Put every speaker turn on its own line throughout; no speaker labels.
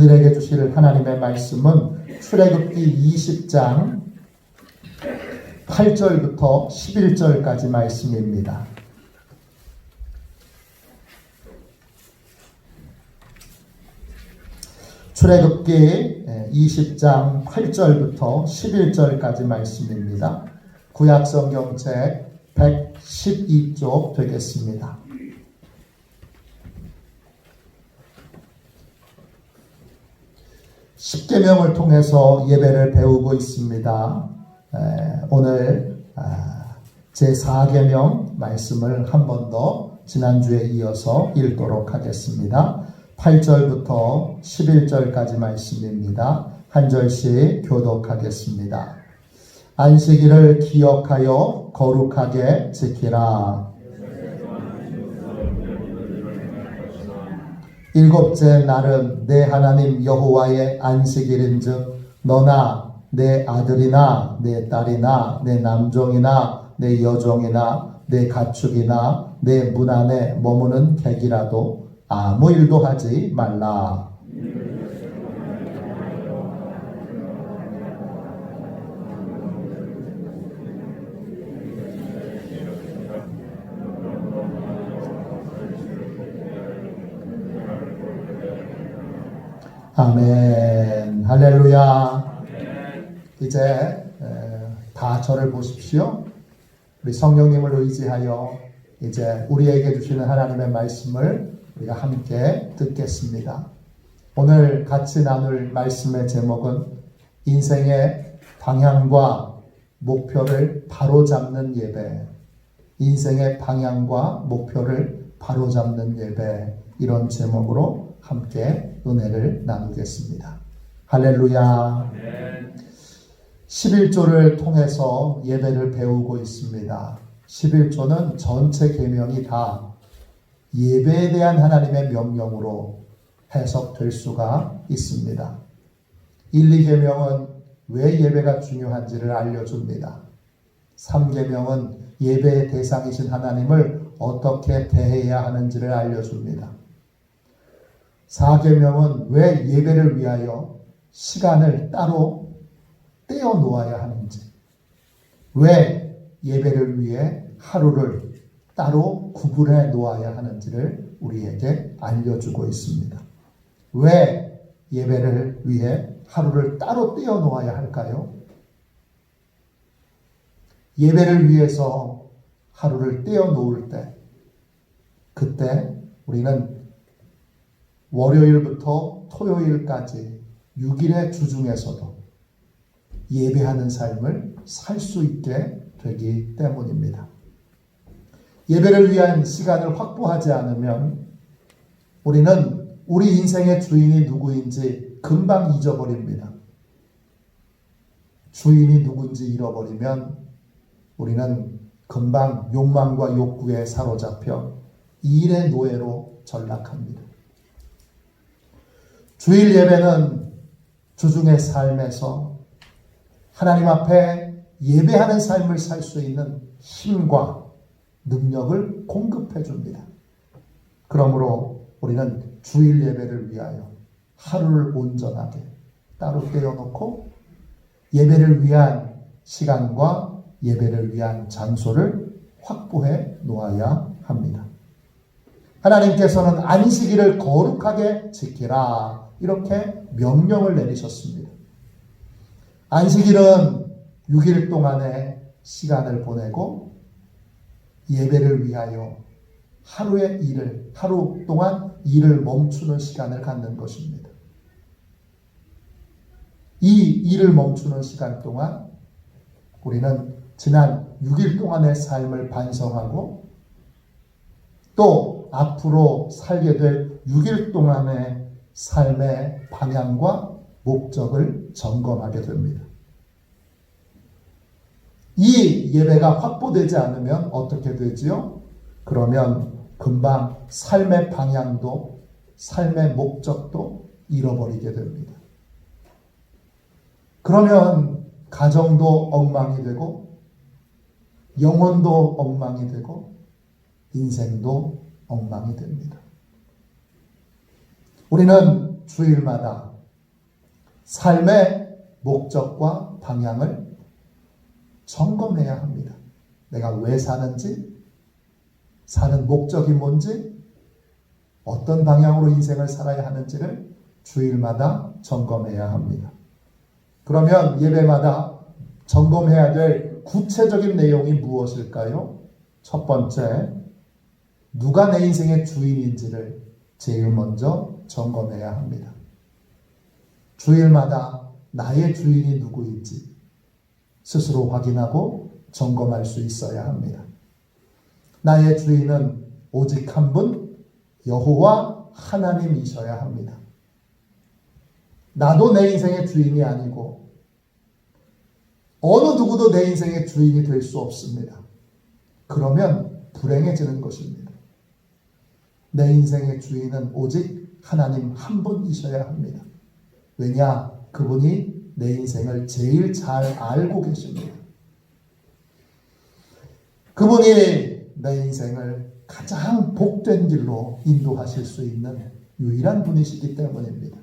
우리들에게 주실 하나님의 말씀은 출애굽기 20장 8절부터 11절까지 말씀입니다. 출애굽기 20장 8절부터 11절까지 말씀입니다. 구약성경책 112쪽 되겠습니다. 십계명을 통해서 예배를 배우고 있습니다. 오늘 제4계명 말씀을 한 번 더 지난주에 이어서 읽도록 하겠습니다. 8절부터 11절까지 말씀입니다. 한 절씩 교독하겠습니다. 안식일을 기억하여 거룩하게 지키라. 일곱째 날은 내 하나님 여호와의 안식일인즉 너나 내 아들이나 내 딸이나 내 남종이나 내 여종이나 내 가축이나 내 문 안에 머무는 객이라도 아무 일도 하지 말라. 아멘. 할렐루야. 아멘. 이제 다 저를 보십시오. 우리 성령님을 의지하여 이제 우리에게 주시는 하나님의 말씀을 우리가 함께 듣겠습니다. 오늘 같이 나눌 말씀의 제목은 인생의 방향과 목표를 바로잡는 예배. 인생의 방향과 목표를 바로잡는 예배. 이런 제목으로 함께 은혜를 나누겠습니다. 할렐루야. 네. 11조를 통해서 예배를 배우고 있습니다. 11조는 전체 계명이 다 예배에 대한 하나님의 명령으로 해석될 수가 있습니다. 1, 2계명은 왜 예배가 중요한지를 알려줍니다. 3계명은 예배의 대상이신 하나님을 어떻게 대해야 하는지를 알려줍니다. 4계명은 왜 예배를 위하여 시간을 따로 떼어 놓아야 하는지, 왜 예배를 위해 하루를 따로 구분해 놓아야 하는지를 우리에게 알려주고 있습니다. 왜 예배를 위해 하루를 따로 떼어 놓아야 할까요? 예배를 위해서 하루를 떼어 놓을 때, 그때 우리는 월요일부터 토요일까지 6일의 주중에서도 예배하는 삶을 살 수 있게 되기 때문입니다. 예배를 위한 시간을 확보하지 않으면 우리는 우리 인생의 주인이 누구인지 금방 잊어버립니다. 주인이 누군지 잃어버리면 우리는 금방 욕망과 욕구에 사로잡혀 일의 노예로 전락합니다. 주일 예배는 주중의 삶에서 하나님 앞에 예배하는 삶을 살 수 있는 힘과 능력을 공급해 줍니다. 그러므로 우리는 주일 예배를 위하여 하루를 온전하게 따로 떼어놓고 예배를 위한 시간과 예배를 위한 장소를 확보해 놓아야 합니다. 하나님께서는 안식일을 거룩하게 지키라 이렇게 명령을 내리셨습니다. 안식일은 6일 동안의 시간을 보내고 예배를 위하여 하루 동안 일을 멈추는 시간을 갖는 것입니다. 이 일을 멈추는 시간 동안 우리는 지난 6일 동안의 삶을 반성하고 또 앞으로 살게 될 6일 동안의 삶의 방향과 목적을 점검하게 됩니다. 이 예배가 확보되지 않으면 어떻게 되지요? 그러면 금방 삶의 방향도 삶의 목적도 잃어버리게 됩니다. 그러면 가정도 엉망이 되고 영혼도 엉망이 되고 인생도 엉망이 됩니다. 우리는 주일마다 삶의 목적과 방향을 점검해야 합니다. 내가 왜 사는지, 사는 목적이 뭔지, 어떤 방향으로 인생을 살아야 하는지를 주일마다 점검해야 합니다. 그러면 예배마다 점검해야 될 구체적인 내용이 무엇일까요? 첫 번째, 누가 내 인생의 주인인지를 제일 먼저 점검해야 합니다. 주일마다 나의 주인이 누구인지 스스로 확인하고 점검할 수 있어야 합니다. 나의 주인은 오직 한 분, 여호와 하나님이셔야 합니다. 나도 내 인생의 주인이 아니고 어느 누구도 내 인생의 주인이 될 수 없습니다. 그러면 불행해지는 것입니다. 내 인생의 주인은 오직 하나님 한 분이셔야 합니다. 왜냐? 그분이 내 인생을 제일 잘 알고 계십니다. 그분이 내 인생을 가장 복된 길로 인도하실 수 있는 유일한 분이시기 때문입니다.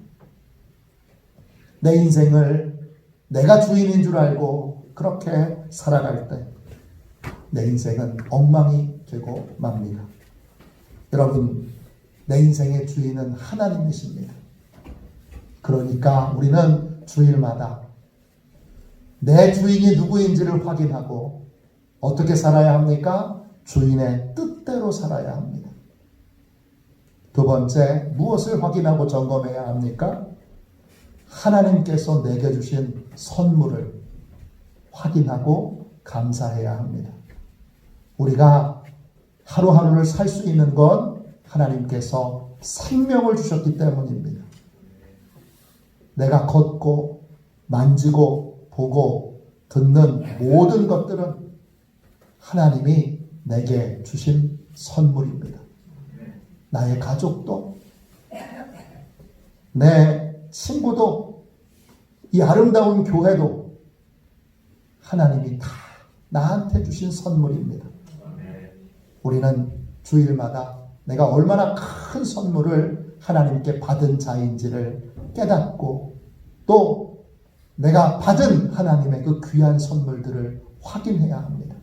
내 인생을 내가 주인인 줄 알고 그렇게 살아갈 때 내 인생은 엉망이 되고 맙니다. 여러분, 내 인생의 주인은 하나님이십니다. 그러니까 우리는 주일마다 내 주인이 누구인지를 확인하고 어떻게 살아야 합니까? 주인의 뜻대로 살아야 합니다. 두 번째, 무엇을 확인하고 점검해야 합니까? 하나님께서 내게 주신 선물을 확인하고 감사해야 합니다. 우리가 하루하루를 살 수 있는 건 하나님께서 생명을 주셨기 때문입니다. 내가 걷고 만지고 보고 듣는 모든 것들은 하나님이 내게 주신 선물입니다. 나의 가족도, 내 친구도, 이 아름다운 교회도 하나님이 다 나한테 주신 선물입니다. 우리는 주일마다 내가 얼마나 큰 선물을 하나님께 받은 자인지를 깨닫고 또 내가 받은 하나님의 그 귀한 선물들을 확인해야 합니다.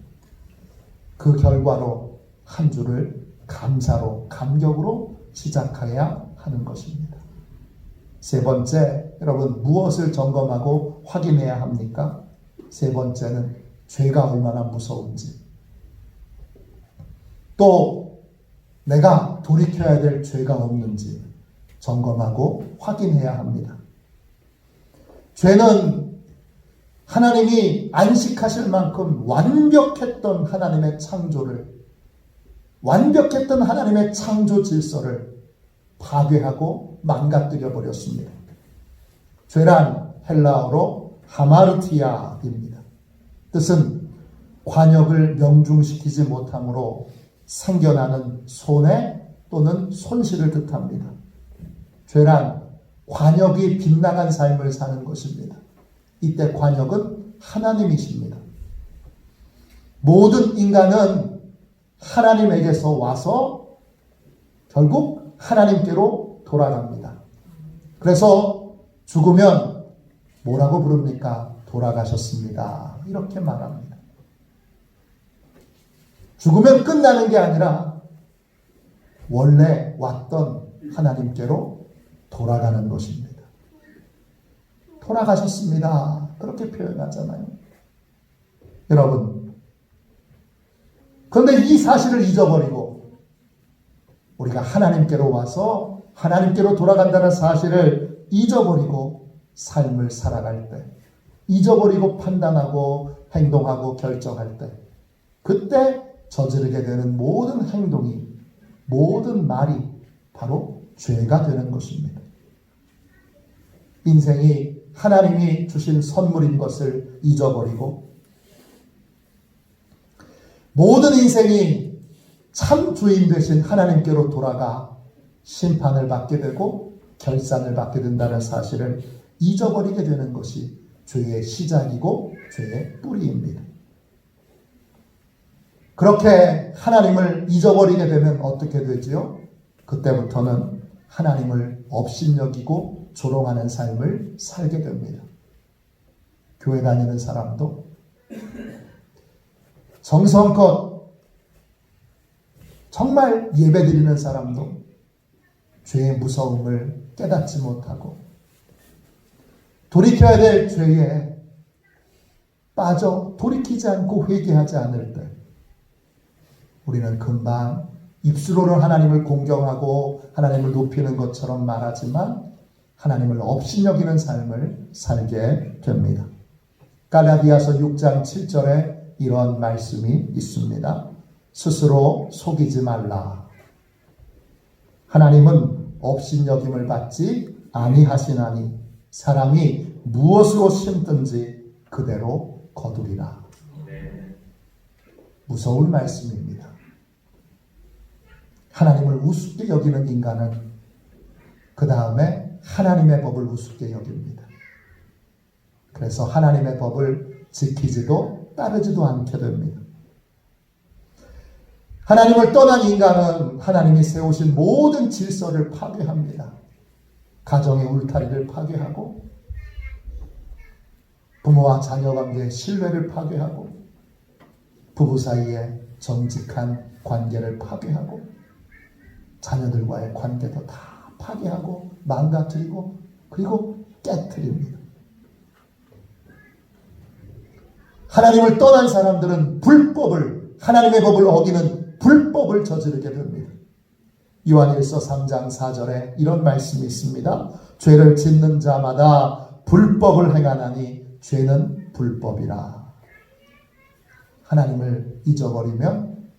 그 결과로 한 주를 감사로, 감격으로 시작해야 하는 것입니다. 세 번째, 여러분 무엇을 점검하고 확인해야 합니까? 세 번째는 죄가 얼마나 무서운지, 또 내가 돌이켜야 될 죄가 없는지 점검하고 확인해야 합니다. 죄는 하나님이 안식하실 만큼 완벽했던 하나님의 창조를, 완벽했던 하나님의 창조 질서를 파괴하고 망가뜨려 버렸습니다. 죄란 헬라어로 하마르티아입니다. 뜻은 관역을 명중시키지 못함으로 생겨나는 손해 또는 손실을 뜻합니다. 죄란 관역이 빗나간 삶을 사는 것입니다. 이때 관역은 하나님이십니다. 모든 인간은 하나님에게서 와서 결국 하나님께로 돌아갑니다. 그래서 죽으면 뭐라고 부릅니까? 돌아가셨습니다. 이렇게 말합니다. 죽으면 끝나는 게 아니라 원래 왔던 하나님께로 돌아가는 것입니다. 돌아가셨습니다. 그렇게 표현하잖아요. 여러분, 그런데 이 사실을 잊어버리고 우리가 하나님께로 와서 하나님께로 돌아간다는 사실을 잊어버리고 삶을 살아갈 때, 잊어버리고 판단하고 행동하고 결정할 때, 그때 저지르게 되는 모든 행동이, 모든 말이 바로 죄가 되는 것입니다. 인생이 하나님이 주신 선물인 것을 잊어버리고 모든 인생이 참 주인 되신 하나님께로 돌아가 심판을 받게 되고 결산을 받게 된다는 사실을 잊어버리게 되는 것이 죄의 시작이고 죄의 뿌리입니다. 그렇게 하나님을 잊어버리게 되면 어떻게 되지요? 그때부터는 하나님을 업신여기고 조롱하는 삶을 살게 됩니다. 교회 다니는 사람도 정성껏 정말 예배드리는 사람도 죄의 무서움을 깨닫지 못하고 돌이켜야 될 죄에 빠져 돌이키지 않고 회개하지 않을 때 우리는 금방 입술로는 하나님을 공경하고 하나님을 높이는 것처럼 말하지만 하나님을 업신여기는 삶을 살게 됩니다. 갈라디아서 6장 7절에 이런 말씀이 있습니다. 스스로 속이지 말라. 하나님은 업신여김을 받지 아니하시나니 사람이 무엇으로 심든지 그대로 거두리라. 무서운 말씀입니다. 하나님을 우습게 여기는 인간은 그 다음에 하나님의 법을 우습게 여깁니다. 그래서 하나님의 법을 지키지도 따르지도 않게 됩니다. 하나님을 떠난 인간은 하나님이 세우신 모든 질서를 파괴합니다. 가정의 울타리를 파괴하고 부모와 자녀 관계의 신뢰를 파괴하고 부부 사이의 정직한 관계를 파괴하고 자녀들과의 관계도 다 파괴하고 망가뜨리고 그리고 깨트립니다. 하나님을 떠난 사람들은 하나님의 법을 어기는 불법을 저지르게 됩니다. 요한일서 3장 4절에 이런 말씀이 있습니다. 죄를 짓는 자마다 불법을 행하나니 죄는 불법이라. 하나님을 잊어버리면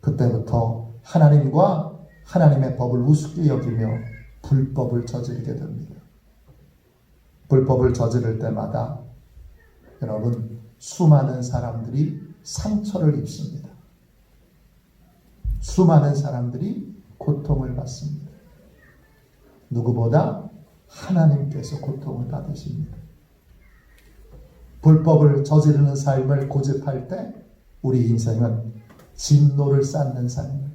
그때부터 하나님과 하나님의 법을 우습게 여기며 불법을 저지르게 됩니다. 불법을 저지를 때마다 여러분 수많은 사람들이 상처를 입습니다. 수많은 사람들이 고통을 받습니다. 누구보다 하나님께서 고통을 받으십니다. 불법을 저지르는 삶을 고집할 때 우리 인생은 진노를 쌓는 삶을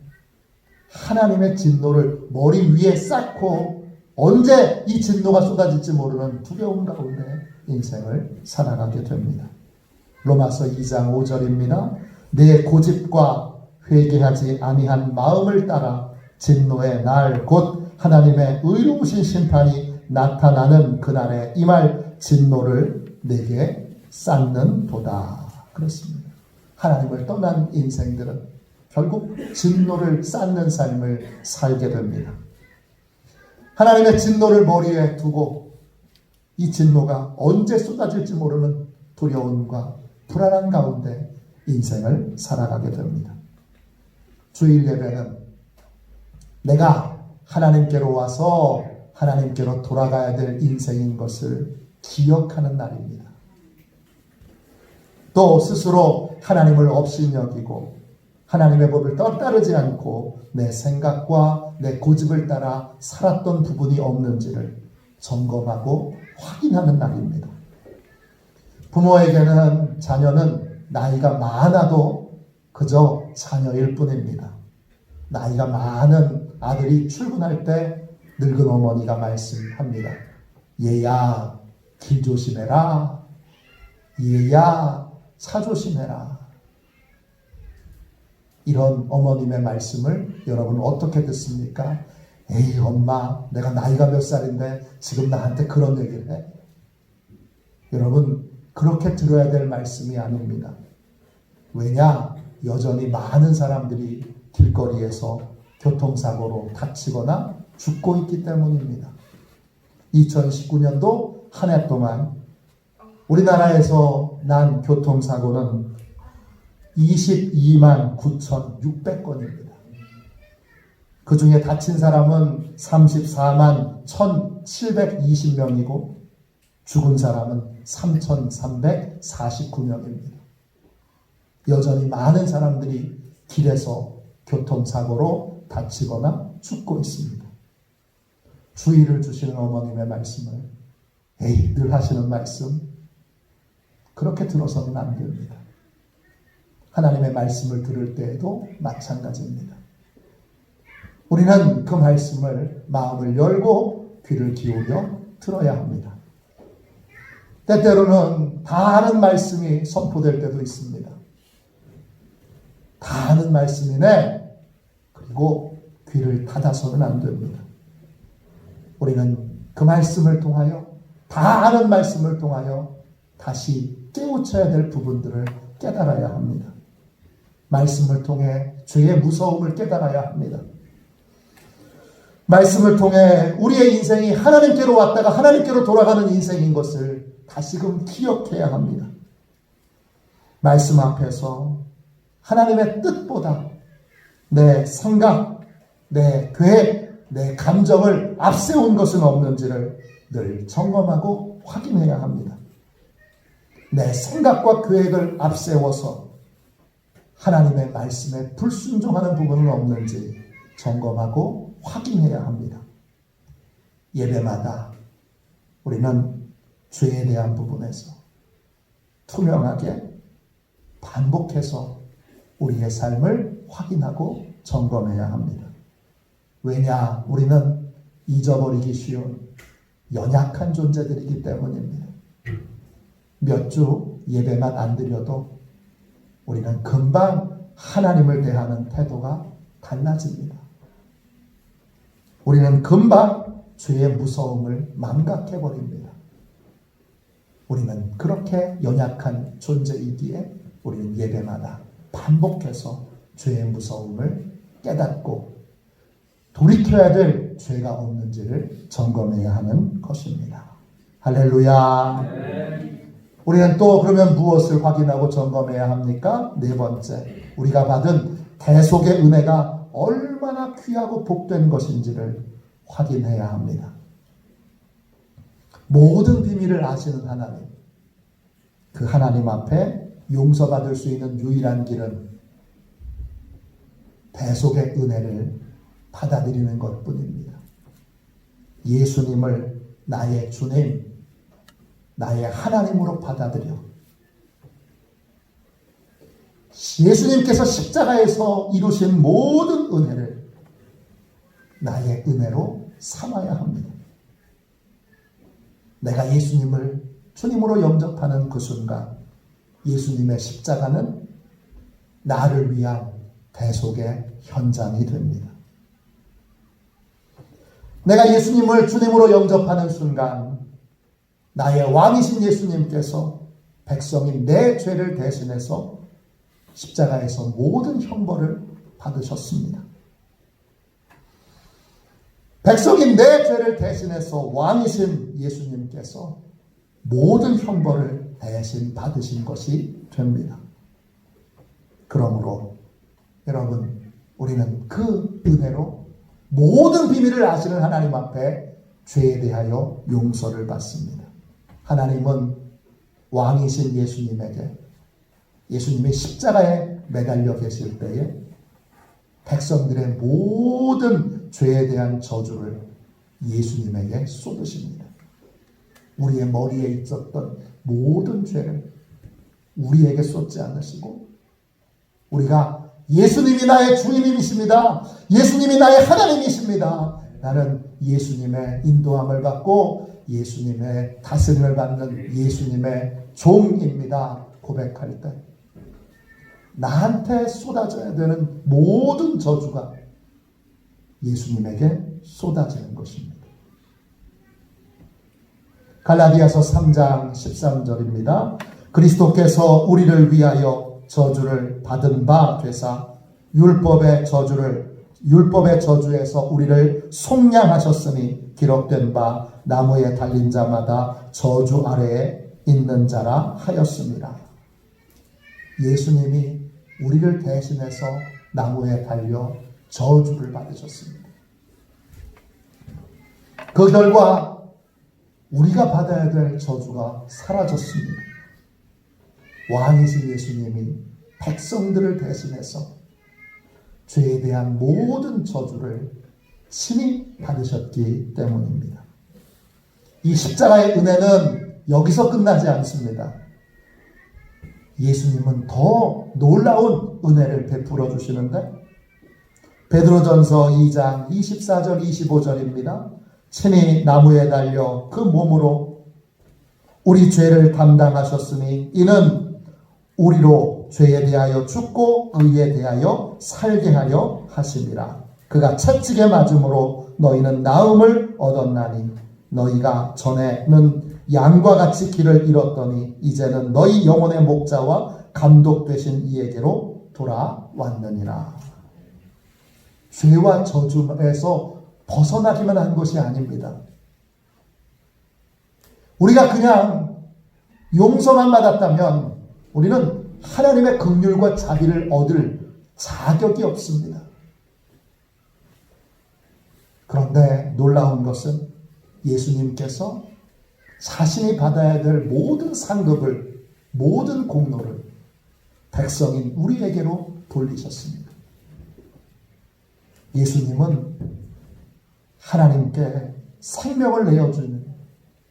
하나님의 진노를 머리 위에 쌓고 언제 이 진노가 쏟아질지 모르는 두려움 가운데 인생을 살아가게 됩니다. 로마서 2장 5절입니다. 내 고집과 회개하지 아니한 마음을 따라 진노의 날 곧 하나님의 의로우신 심판이 나타나는 그날에 임할 진노를 내게 쌓는도다. 그렇습니다. 하나님을 떠난 인생들은 결국 진노를 쌓는 삶을 살게 됩니다. 하나님의 진노를 머리에 두고 이 진노가 언제 쏟아질지 모르는 두려움과 불안한 가운데 인생을 살아가게 됩니다. 주일 예배는 내가 하나님께로 와서 하나님께로 돌아가야 될 인생인 것을 기억하는 날입니다. 또 스스로 하나님을 업신여기고 하나님의 법을 따르지 않고 내 생각과 내 고집을 따라 살았던 부분이 없는지를 점검하고 확인하는 날입니다. 부모에게는 자녀는 나이가 많아도 그저 자녀일 뿐입니다. 나이가 많은 아들이 출근할 때 늙은 어머니가 말씀합니다. 얘야 길 조심해라. 얘야 차 조심해라. 이런 어머님의 말씀을 여러분 어떻게 듣습니까? 에이 엄마 내가 나이가 몇 살인데 지금 나한테 그런 얘기를 해? 여러분 그렇게 들어야 될 말씀이 아닙니다. 왜냐? 여전히 많은 사람들이 길거리에서 교통사고로 다치거나 죽고 있기 때문입니다. 2019년도 한 해 동안 우리나라에서 난 교통사고는 22만 9,600건입니다. 그 중에 다친 사람은 34만 1,720명이고 죽은 사람은 3,349명입니다. 여전히 많은 사람들이 길에서 교통사고로 다치거나 죽고 있습니다. 주의를 주시는 어머님의 말씀을 에이 늘 하시는 말씀 그렇게 들어서는 안 됩니다. 하나님의 말씀을 들을 때에도 마찬가지입니다. 우리는 그 말씀을 마음을 열고 귀를 기울여 들어야 합니다. 때때로는 다 아는 말씀이 선포될 때도 있습니다. 다 아는 말씀이네. 그리고 귀를 닫아서는 안 됩니다. 우리는 그 말씀을 통하여, 다 아는 말씀을 통하여 다시 깨우쳐야 될 부분들을 깨달아야 합니다. 말씀을 통해 죄의 무서움을 깨달아야 합니다. 말씀을 통해 우리의 인생이 하나님께로 왔다가 하나님께로 돌아가는 인생인 것을 다시금 기억해야 합니다. 말씀 앞에서 하나님의 뜻보다 내 생각, 내 계획, 내 감정을 앞세운 것은 없는지를 늘 점검하고 확인해야 합니다. 내 생각과 계획을 앞세워서 하나님의 말씀에 불순종하는 부분은 없는지 점검하고 확인해야 합니다. 예배마다 우리는 죄에 대한 부분에서 투명하게 반복해서 우리의 삶을 확인하고 점검해야 합니다. 왜냐? 우리는 잊어버리기 쉬운 연약한 존재들이기 때문입니다. 몇 주 예배만 안 드려도 우리는 금방 하나님을 대하는 태도가 달라집니다. 우리는 금방 죄의 무서움을 망각해버립니다. 우리는 그렇게 연약한 존재이기에 우리는 예배마다 반복해서 죄의 무서움을 깨닫고 돌이켜야 될 죄가 없는지를 점검해야 하는 것입니다. 할렐루야. 우리는 또 그러면 무엇을 확인하고 점검해야 합니까? 네 번째, 우리가 받은 대속의 은혜가 얼마나 귀하고 복된 것인지를 확인해야 합니다. 모든 비밀을 아시는 하나님, 그 하나님 앞에 용서받을 수 있는 유일한 길은 대속의 은혜를 받아들이는 것뿐입니다. 예수님을 나의 주님, 나의 하나님으로 받아들여 예수님께서 십자가에서 이루신 모든 은혜를 나의 은혜로 삼아야 합니다. 내가 예수님을 주님으로 영접하는 그 순간 예수님의 십자가는 나를 위한 대속의 현장이 됩니다. 내가 예수님을 주님으로 영접하는 순간 나의 왕이신 예수님께서 백성인 내 죄를 대신해서 십자가에서 모든 형벌을 받으셨습니다. 백성인 내 죄를 대신해서 왕이신 예수님께서 모든 형벌을 대신 받으신 것이 됩니다. 그러므로 여러분, 우리는 그 은혜로 모든 비밀을 아시는 하나님 앞에 죄에 대하여 용서를 받습니다. 하나님은 왕이신 예수님에게, 예수님이 십자가에 매달려 계실 때에 백성들의 모든 죄에 대한 저주를 예수님에게 쏟으십니다. 우리의 머리에 있었던 모든 죄를 우리에게 쏟지 않으시고, 우리가 예수님이 나의 주님이십니다. 예수님이 나의 하나님이십니다. 나는 예수님의 인도함을 받고 예수님의 다스림을 받는 예수님의 종입니다. 고백할 때 나한테 쏟아져야 되는 모든 저주가 예수님에게 쏟아지는 것입니다. 갈라디아서 3장 13절입니다. 그리스도께서 우리를 위하여 저주를 받은 바 되사 율법의 저주에서 우리를 속량하셨으니 기록된 바 나무에 달린 자마다 저주 아래에 있는 자라 하였습니다. 예수님이 우리를 대신해서 나무에 달려 저주를 받으셨습니다. 그 결과 우리가 받아야 될 저주가 사라졌습니다. 왕이신 예수님이 백성들을 대신해서 죄에 대한 모든 저주를 친히 받으셨기 때문입니다. 이 십자가의 은혜는 여기서 끝나지 않습니다. 예수님은 더 놀라운 은혜를 베풀어 주시는데 베드로전서 2장 24절 25절입니다. 친히 나무에 달려 그 몸으로 우리 죄를 담당하셨으니 이는 우리로 죄에 대하여 죽고 의에 대하여 살게 하려 하심이라. 그가 채찍에 맞음으로 너희는 나음을 얻었나니 너희가 전에는 양과 같이 길을 잃었더니 이제는 너희 영혼의 목자와 감독 되신 이에게로 돌아왔느니라. 죄와 저주에서 벗어나기만 한 것이 아닙니다. 우리가 그냥 용서만 받았다면 우리는 하나님의 긍휼과 자비를 얻을 자격이 없습니다. 그런데 놀라운 것은 예수님께서 자신이 받아야 될 모든 상급을, 모든 공로를 백성인 우리에게로 돌리셨습니다. 예수님은 하나님께 생명을 내어주는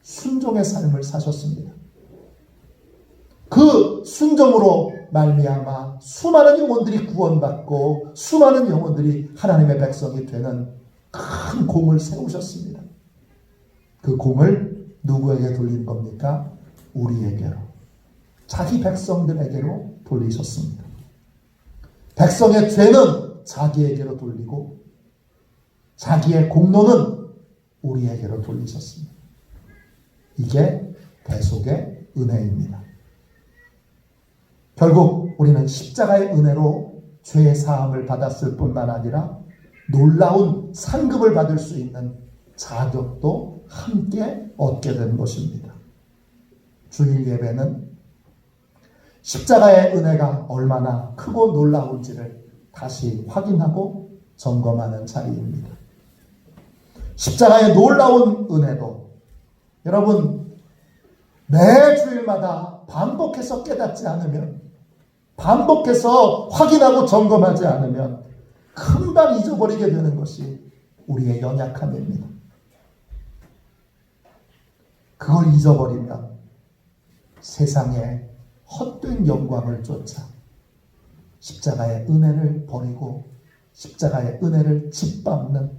순종의 삶을 사셨습니다. 그 순종으로 말미암아 수많은 영혼들이 구원받고 수많은 영혼들이 하나님의 백성이 되는 큰 공을 세우셨습니다. 그 공을 누구에게 돌린 겁니까? 우리에게로. 자기 백성들에게로 돌리셨습니다. 백성의 죄는 자기에게로 돌리고 자기의 공로는 우리에게로 돌리셨습니다. 이게 대속의 은혜입니다. 결국 우리는 십자가의 은혜로 죄의 사함을 받았을 뿐만 아니라 놀라운 상급을 받을 수 있는 자격도 함께 얻게 된 것입니다. 주일 예배는 십자가의 은혜가 얼마나 크고 놀라운지를 다시 확인하고 점검하는 자리입니다. 십자가의 놀라운 은혜도 여러분 매 주일마다 반복해서 깨닫지 않으면, 반복해서 확인하고 점검하지 않으면 금방 잊어버리게 되는 것이 우리의 연약함입니다. 그걸 잊어버리면 세상의 헛된 영광을 쫓아 십자가의 은혜를 버리고 십자가의 은혜를 짓밟는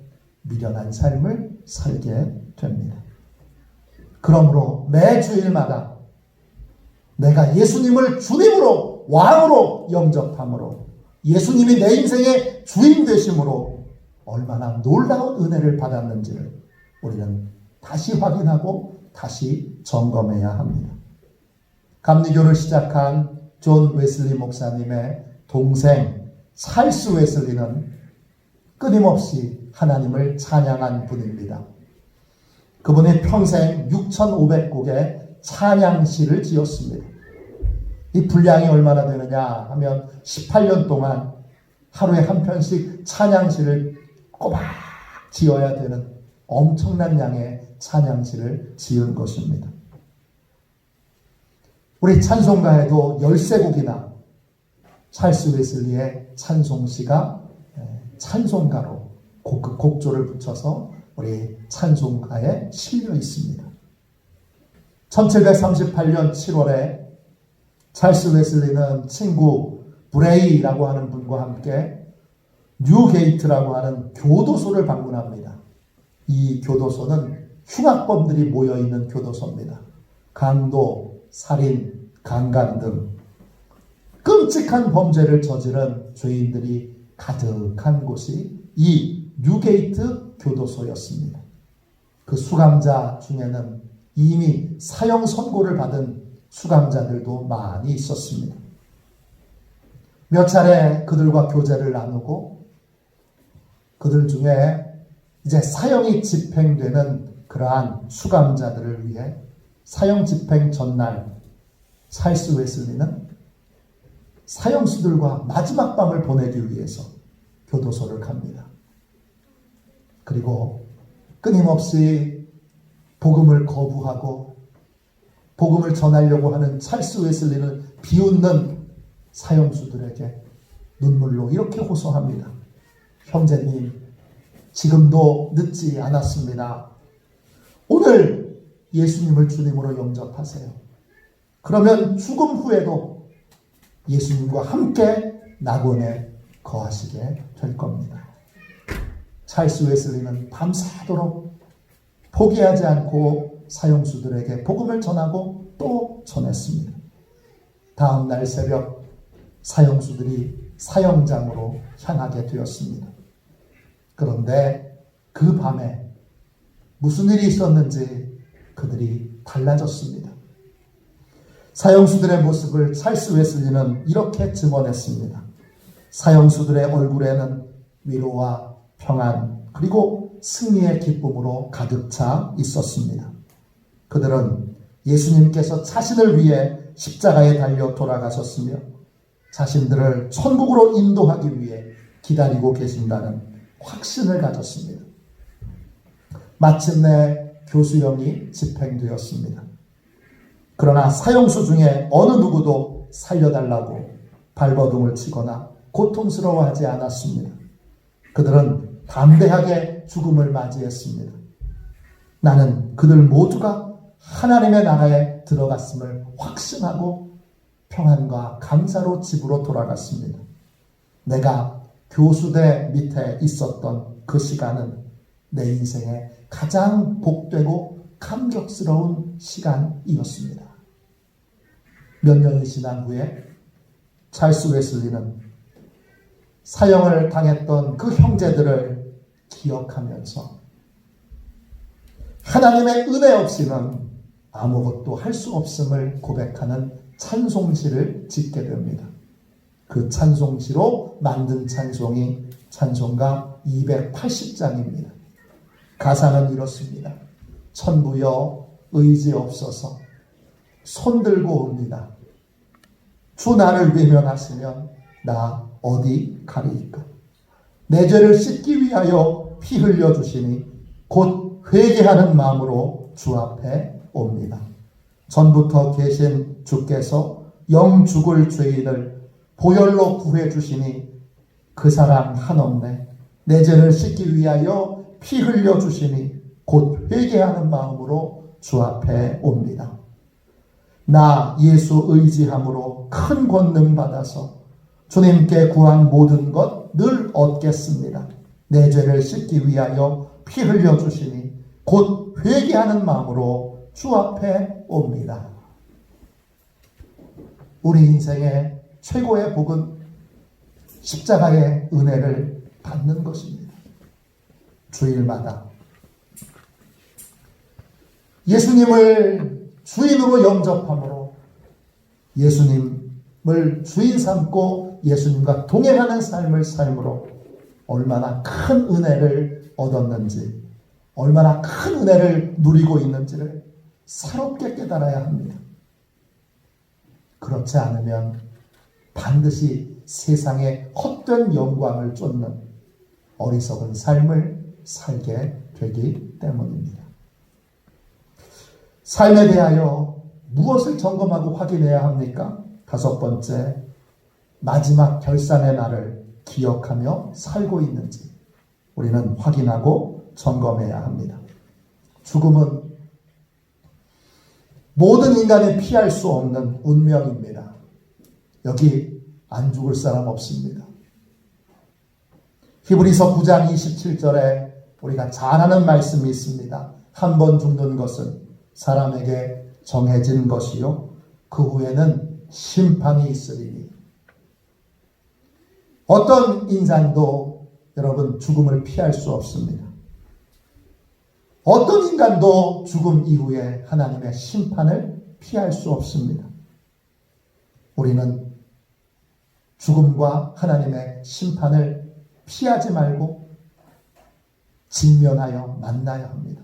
미련한 삶을 살게 됩니다. 그러므로 매 주일마다 내가 예수님을 주님으로 왕으로 영접함으로 예수님이 내 인생의 주인 되심으로 얼마나 놀라운 은혜를 받았는지를 우리는 다시 확인하고 다시 점검해야 합니다. 감리교를 시작한 존 웨슬리 목사님의 동생 찰스 웨슬리는 끊임없이 하나님을 찬양한 분입니다. 그분이 평생 6,500곡의 찬양시를 지었습니다. 이 분량이 얼마나 되느냐 하면 18년 동안 하루에 한 편씩 찬양시를 꼬박 지어야 되는 엄청난 양의 찬양시를 지은 것입니다. 우리 찬송가에도 13곡이나 찰스 웨슬리의 찬송시가 찬송가로 곡조를 붙여서 우리 찬송가에 실려 있습니다. 1738년 7월에 찰스 웨슬리는 친구 브레이라고 하는 분과 함께 뉴게이트라고 하는 교도소를 방문합니다. 이 교도소는 흉악범들이 모여있는 교도소입니다. 강도, 살인, 강간 등 끔찍한 범죄를 저지른 죄인들이 가득한 곳이 이 뉴게이트 교도소였습니다. 그 수감자 중에는 이미 사형 선고를 받은 수감자들도 많이 있었습니다. 몇 차례 그들과 교제를 나누고 그들 중에 이제 사형이 집행되는 그러한 수감자들을 위해 사형 집행 전날 찰스 웨슬리는 사형수들과 마지막 밤을 보내기 위해서 교도소를 갑니다. 그리고 끊임없이 복음을 거부하고 복음을 전하려고 하는 찰스 웨슬리를 비웃는 사형수들에게 눈물로 이렇게 호소합니다. 형제님, 지금도 늦지 않았습니다. 오늘 예수님을 주님으로 영접하세요. 그러면 죽음 후에도 예수님과 함께 낙원에 거하시게 될 겁니다. 찰스 웨슬리는 밤새도록 포기하지 않고 사형수들에게 복음을 전하고 또 전했습니다. 다음 날 새벽 사형수들이 사형장으로 향하게 되었습니다. 그런데 그 밤에 무슨 일이 있었는지 그들이 달라졌습니다. 사형수들의 모습을 찰스 웨슬리는 이렇게 증언했습니다. 사형수들의 얼굴에는 위로와 평안 그리고 승리의 기쁨으로 가득 차 있었습니다. 그들은 예수님께서 자신을 위해 십자가에 달려 돌아가셨으며 자신들을 천국으로 인도하기 위해 기다리고 계신다는 확신을 가졌습니다. 마침내 교수형이 집행되었습니다. 그러나 사형수 중에 어느 누구도 살려달라고 발버둥을 치거나 고통스러워하지 않았습니다. 그들은 담대하게 죽음을 맞이했습니다. 나는 그들 모두가 하나님의 나라에 들어갔음을 확신하고 평안과 감사로 집으로 돌아갔습니다. 내가 교수대 밑에 있었던 그 시간은 내 인생의 가장 복되고 감격스러운 시간이었습니다. 몇 년이 지난 후에 찰스 웨슬리는 사형을 당했던 그 형제들을 기억하면서 하나님의 은혜 없이는 아무것도 할 수 없음을 고백하는 찬송시를 짓게 됩니다. 그 찬송시로 만든 찬송이 찬송가 280장입니다. 가사는 이렇습니다. 천부여 의지 없어서 손들고 옵니다. 주 나를 외면하시면 나 어디 가리이까. 내 죄를 씻기 위하여 피 흘려 주시니 곧 회개하는 마음으로 주 앞에 옵니다. 전부터 계신 주께서 영 죽을 죄인을 보혈로 구해 주시니 그 사랑 한없네. 내 죄를 씻기 위하여 피 흘려 주시니 곧 회개하는 마음으로 주 앞에 옵니다. 나 예수 의지함으로 큰 권능 받아서 주님께 구한 모든 것 늘 얻겠습니다. 내 죄를 씻기 위하여 피 흘려 주시니 곧 회개하는 마음으로 주 앞에 옵니다. 우리 인생의 최고의 복은 십자가의 은혜를 받는 것입니다. 주일마다 예수님을 주인으로 영접함으로 예수님을 주인 삼고 예수님과 동행하는 삶을 삶으로 얼마나 큰 은혜를 얻었는지, 얼마나 큰 은혜를 누리고 있는지를 새롭게 깨달아야 합니다. 그렇지 않으면 반드시 세상의 헛된 영광을 쫓는 어리석은 삶을 살게 되기 때문입니다. 삶에 대하여 무엇을 점검하고 확인해야 합니까? 다섯 번째, 마지막 결산의 날을 기억하며 살고 있는지 우리는 확인하고 점검해야 합니다. 죽음은 모든 인간이 피할 수 없는 운명입니다. 여기 안 죽을 사람 없습니다. 히브리서 9장 27절에 우리가 잘 아는 말씀이 있습니다. 한 번 죽는 것은 사람에게 정해진 것이요 그 후에는 심판이 있으리니. 어떤 인간도 여러분 죽음을 피할 수 없습니다. 어떤 인간도 죽음 이후에 하나님의 심판을 피할 수 없습니다. 우리는 죽음과 하나님의 심판을 피하지 말고 직면하여 만나야 합니다.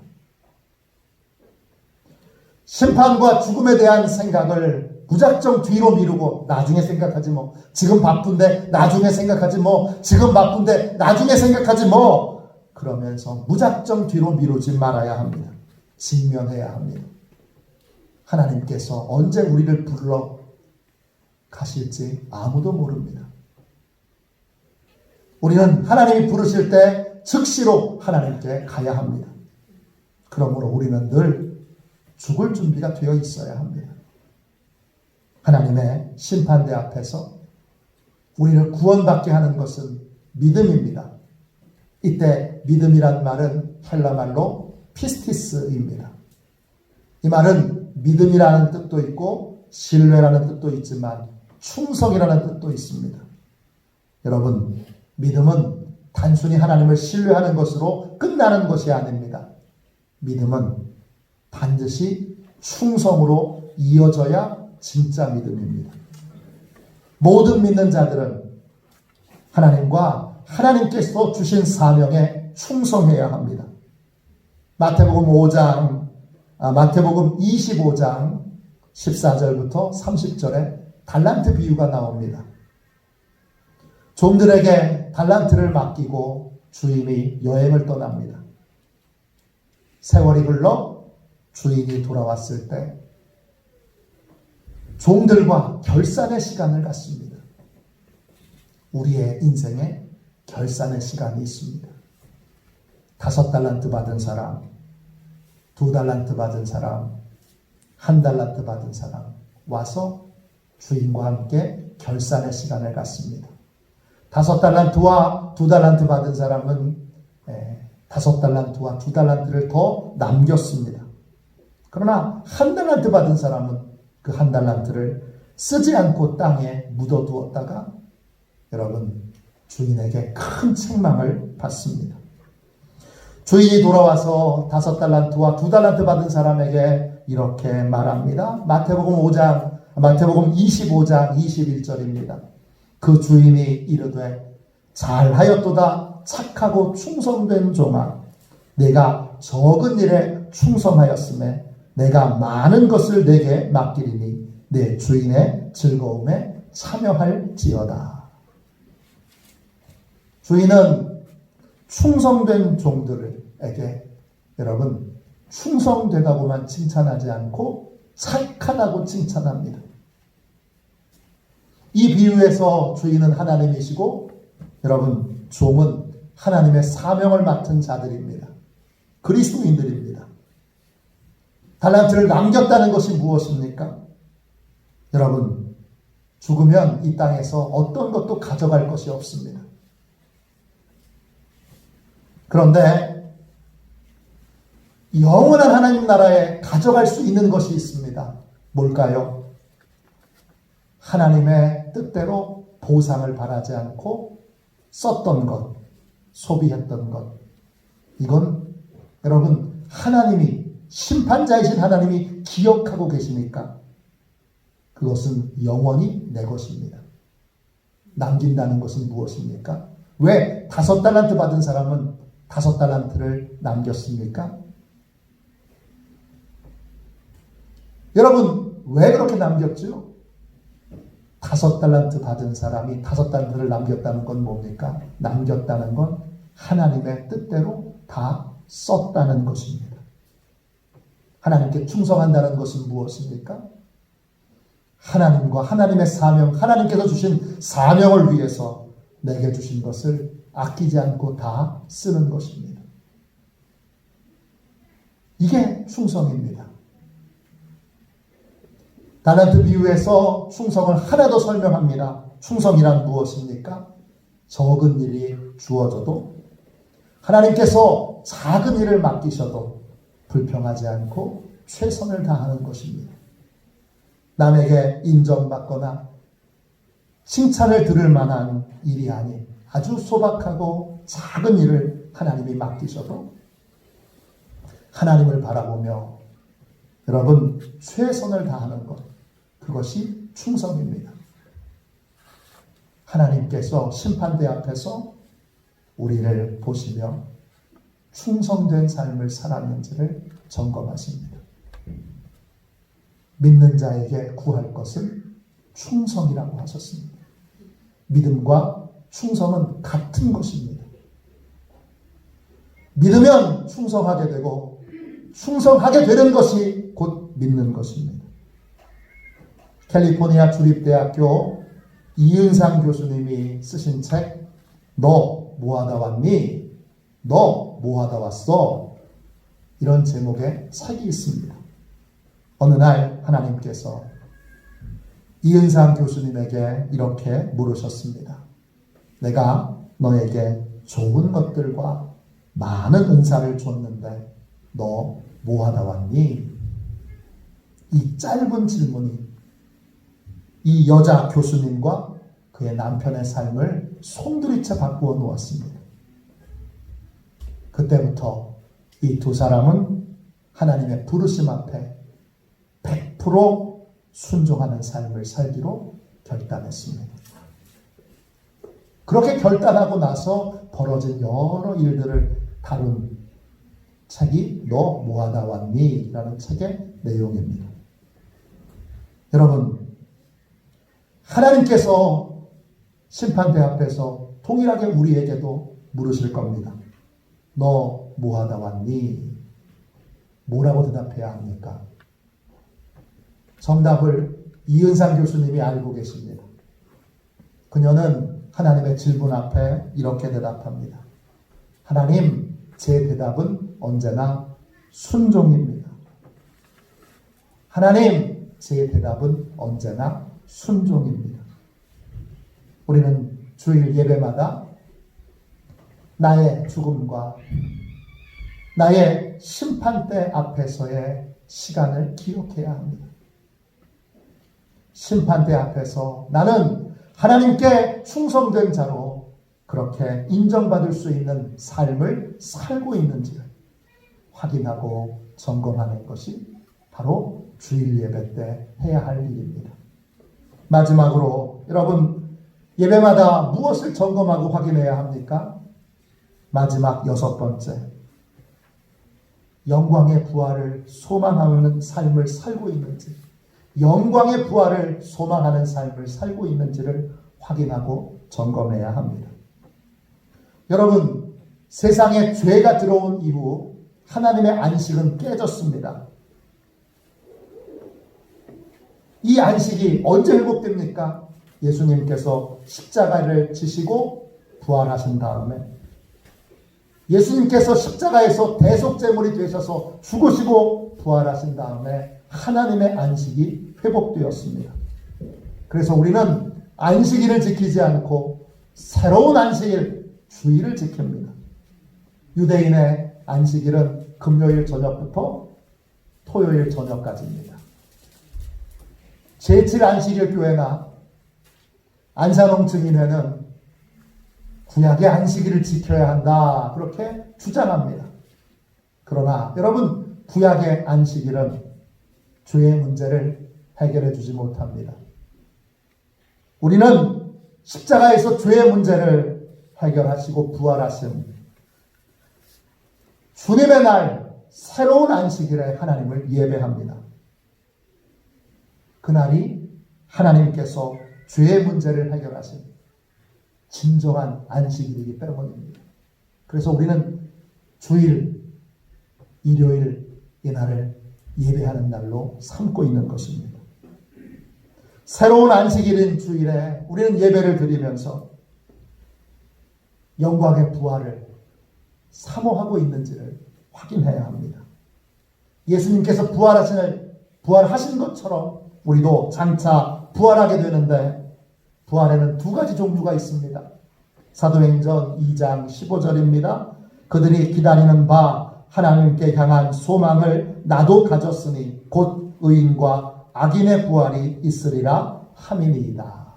심판과 죽음에 대한 생각을 무작정 뒤로 미루고 나중에 생각하지 뭐, 지금 바쁜데 나중에 생각하지 뭐, 지금 바쁜데 나중에 생각하지 뭐, 그러면서 무작정 뒤로 미루지 말아야 합니다. 직면해야 합니다. 하나님께서 언제 우리를 불러 가실지 아무도 모릅니다. 우리는 하나님이 부르실 때 즉시로 하나님께 가야 합니다. 그러므로 우리는 늘 죽을 준비가 되어 있어야 합니다. 하나님의 심판대 앞에서 우리를 구원받게 하는 것은 믿음입니다. 이때 믿음이란 말은 헬라말로 피스티스입니다. 이 말은 믿음이라는 뜻도 있고 신뢰라는 뜻도 있지만 충성이라는 뜻도 있습니다. 여러분, 믿음은 단순히 하나님을 신뢰하는 것으로 끝나는 것이 아닙니다. 믿음은 반드시 충성으로 이어져야 진짜 믿음입니다. 모든 믿는 자들은 하나님과 하나님께서 주신 사명에 충성해야 합니다. 마태복음 25장 14절부터 30절에 달란트 비유가 나옵니다. 종들에게 달란트를 맡기고 주인이 여행을 떠납니다. 세월이 흘러 주인이 돌아왔을 때 종들과 결산의 시간을 갖습니다. 우리의 인생에 결산의 시간이 있습니다. 5달란트 받은 사람, 2달란트 받은 사람, 1달란트 받은 사람 와서 주인과 함께 결산의 시간을 갖습니다. 5달란트와 2달란트 받은 사람은 5달란트와 2달란트를 더 남겼습니다. 그러나 1달란트 받은 사람은 그 1달란트를 쓰지 않고 땅에 묻어두었다가 여러분 주인에게 큰 책망을 받습니다. 주인이 돌아와서 5달란트와 2달란트 받은 사람에게 이렇게 말합니다. 마태복음 25장 21절입니다. 그 주인이 이르되 잘하였도다 착하고 충성된 종아 내가 적은 일에 충성하였음에 내가 많은 것을 내게 맡기리니 내 주인의 즐거움에 참여할지어다. 주인은 충성된 종들에게 여러분 충성되다고만 칭찬하지 않고 착하다고 칭찬합니다. 이 비유에서 주인은 하나님이시고 여러분 종은 하나님의 사명을 맡은 자들입니다. 그리스도인들입니다. 달란트를 남겼다는 것이 무엇입니까? 여러분 죽으면 이 땅에서 어떤 것도 가져갈 것이 없습니다. 그런데 영원한 하나님 나라에 가져갈 수 있는 것이 있습니다. 뭘까요? 하나님의 뜻대로 보상을 바라지 않고 썼던 것, 소비했던 것. 이건 여러분 하나님이 심판자이신 하나님이 기억하고 계시니까 그것은 영원히 내 것입니다. 남긴다는 것은 무엇입니까? 왜 5달란트 받은 사람은 5달란트를 남겼습니까? 여러분 왜 그렇게 남겼죠? 5달란트 받은 사람이 5달란트를 남겼다는 건 뭡니까? 남겼다는 건 하나님의 뜻대로 다 썼다는 것입니다. 하나님께 충성한다는 것은 무엇입니까? 하나님과 하나님의 사명, 하나님께서 주신 사명을 위해서 내게 주신 것을 아끼지 않고 다 쓰는 것입니다. 이게 충성입니다. 달란트 비유에서 충성을 하나 더 설명합니다. 충성이란 무엇입니까? 적은 일이 주어져도 하나님께서 작은 일을 맡기셔도 불평하지 않고 최선을 다하는 것입니다. 남에게 인정받거나 칭찬을 들을 만한 일이 아닌 아주 소박하고 작은 일을 하나님이 맡기셔도 하나님을 바라보며 여러분 최선을 다하는 것, 그것이 충성입니다. 하나님께서 심판대 앞에서 우리를 보시며 충성된 삶을 살았는지를 점검하십니다. 믿는 자에게 구할 것은 충성이라고 하셨습니다. 믿음과 충성은 같은 것입니다. 믿으면 충성하게 되고 충성하게 되는 것이 곧 믿는 것입니다. 캘리포니아 주립대학교 이은상 교수님이 쓰신 책 너 뭐하다 왔니? 너 뭐하다 왔어? 이런 제목의 책이 있습니다. 어느 날 하나님께서 이은상 교수님에게 이렇게 물으셨습니다. 내가 너에게 좋은 것들과 많은 은사를 줬는데 너 뭐하다 왔니? 이 짧은 질문이 이 여자 교수님과 그의 남편의 삶을 송두리째 바꾸어 놓았습니다. 그때부터 이 두 사람은 하나님의 부르심 앞에 100% 순종하는 삶을 살기로 결단했습니다. 그렇게 결단하고 나서 벌어진 여러 일들을 다룬 책이 너 뭐하다 왔니? 라는 책의 내용입니다. 여러분, 하나님께서 심판대 앞에서 동일하게 우리에게도 물으실 겁니다. 너 뭐하다 왔니? 뭐라고 대답해야 합니까? 정답을 이은상 교수님이 알고 계십니다. 그녀는 하나님의 질문 앞에 이렇게 대답합니다. 하나님, 제 대답은 언제나 순종입니다. 하나님, 제 대답은 언제나 순종입니다. 우리는 주일 예배마다 나의 죽음과 나의 심판대 앞에서의 시간을 기억해야 합니다. 심판대 앞에서 나는 하나님께 충성된 자로 그렇게 인정받을 수 있는 삶을 살고 있는지를 확인하고 점검하는 것이 바로 주일 예배 때 해야 할 일입니다. 마지막으로 여러분, 예배마다 무엇을 점검하고 확인해야 합니까? 마지막 6번째, 영광의 부활을 소망하는 삶을 살고 있는지, 영광의 부활을 소망하는 삶을 살고 있는지를 확인하고 점검해야 합니다. 여러분, 세상에 죄가 들어온 이후 하나님의 안식은 깨졌습니다. 이 안식이 언제 회복됩니까? 예수님께서 십자가를 지시고 부활하신 다음에, 예수님께서 십자가에서 대속제물이 되셔서 죽으시고 부활하신 다음에 하나님의 안식이 회복되었습니다. 그래서 우리는 안식일을 지키지 않고 새로운 안식일, 주일을 지킵니다. 유대인의 안식일은 금요일 저녁부터 토요일 저녁까지입니다. 제7 안식일 교회나 안산홍 증인회는 구약의 안식일을 지켜야 한다, 그렇게 주장합니다. 그러나 여러분, 구약의 안식일은 죄의 문제를 해결해 주지 못합니다. 우리는 십자가에서 죄의 문제를 해결하시고 부활하신 주님의 날, 새로운 안식일에 하나님을 예배합니다. 그날이 하나님께서 죄의 문제를 해결하신 진정한 안식일이기 때문입니다. 그래서 우리는 주일, 일요일 이날을 예배하는 날로 삼고 있는 것입니다. 새로운 안식일인 주일에 우리는 예배를 드리면서 영광의 부활을 사모하고 있는지를 확인해야 합니다. 예수님께서 부활하신 것처럼 우리도 장차 부활하게 되는데, 부활에는 두 가지 종류가 있습니다. 사도행전 2장 15절입니다. 그들이 기다리는 바 하나님께 향한 소망을 나도 가졌으니 곧 의인과 악인의 부활이 있으리라 함이니이다.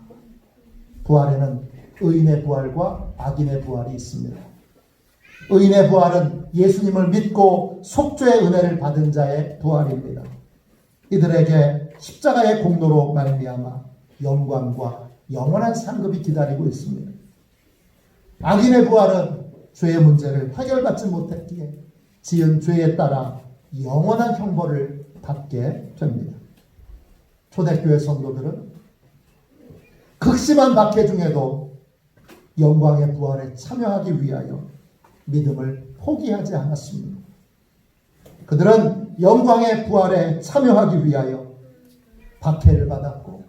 부활에는 의인의 부활과 악인의 부활이 있습니다. 의인의 부활은 예수님을 믿고 속죄의 은혜를 받은 자의 부활입니다. 이들에게 십자가의 공로로 말미암아 영광과 영원한 상급이 기다리고 있습니다. 악인의 부활은 죄의 문제를 해결받지 못했기에 지은 죄에 따라 영원한 형벌을 받게 됩니다. 초대교회 성도들은 극심한 박해 중에도 영광의 부활에 참여하기 위하여 믿음을 포기하지 않았습니다. 그들은 영광의 부활에 참여하기 위하여 박해를 받았고,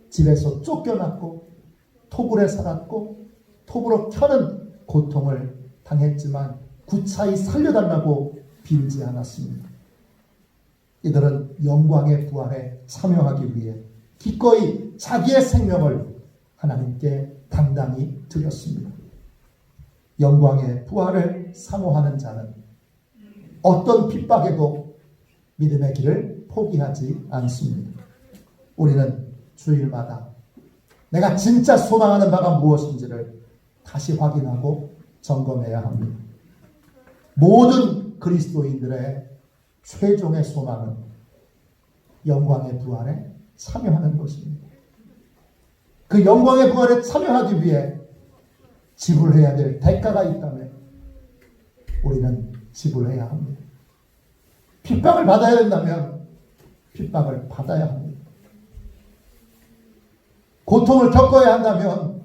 집에서 쫓겨났고, 토굴에 살았고, 톱으로 켜는 고통을 당했지만 구차히 살려달라고 빌지 않았습니다. 이들은 영광의 부활에 참여하기 위해 기꺼이 자기의 생명을 하나님께 당당히 드렸습니다. 영광의 부활을 사모하는 자는 어떤 핍박에도 믿음의 길을 포기하지 않습니다. 우리는 주일마다 내가 진짜 소망하는 바가 무엇인지를 다시 확인하고 점검해야 합니다. 모든 그리스도인들의 최종의 소망은 영광의 부활에 참여하는 것입니다. 그 영광의 부활에 참여하기 위해 지불해야 될 대가가 있다면 우리는 지불해야 합니다. 핍박을 받아야 된다면 핍박을 받아야 합니다. 고통을 겪어야 한다면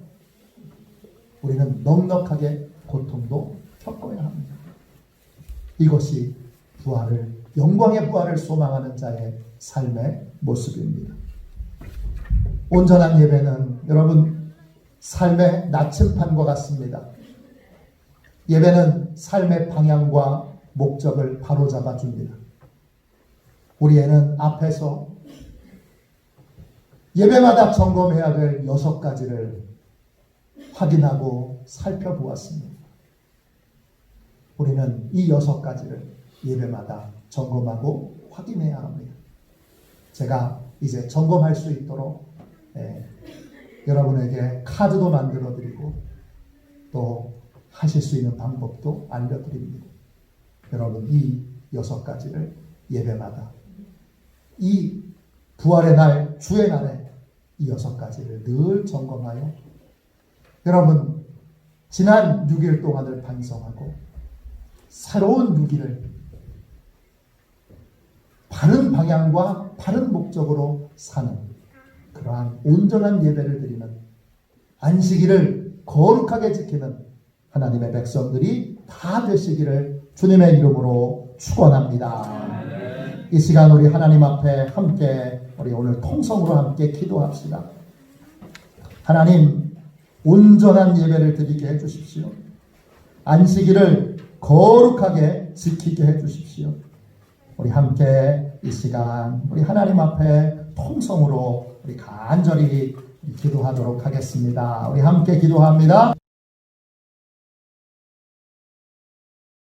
우리는 넉넉하게 고통도 겪어야 합니다. 이것이 부활을, 영광의 부활을 소망하는 자의 삶의 모습입니다. 온전한 예배는 여러분 삶의 나침판과 같습니다. 예배는 삶의 방향과 목적을 바로잡아 줍니다. 우리에는 앞에서 예배마다 점검해야 될 6가지를 확인하고 살펴보았습니다. 우리는 이 6가지를 예배마다 점검하고 확인해야 합니다. 제가 이제 점검할 수 있도록 여러분에게 카드도 만들어 드리고 또 하실 수 있는 방법도 알려드립니다. 여러분 이 6가지를 예배마다 이 부활의 날, 주의 날에 이 6가지를 늘 점검하여 여러분 지난 6일 동안을 반성하고 새로운 6일을 바른 방향과 바른 목적으로 사는 그러한 온전한 예배를 드리는 안식일을 거룩하게 지키는 하나님의 백성들이 다 되시기를 주님의 이름으로 축원합니다. 이 시간 우리 하나님 앞에 함께 우리 오늘 통성으로 함께 기도합시다. 하나님 온전한 예배를 드리게 해주십시오. 안식일을 거룩하게 지키게 해주십시오. 우리 함께 이 시간 우리 하나님 앞에 통성으로 우리 간절히 기도하도록 하겠습니다. 우리 함께 기도합니다.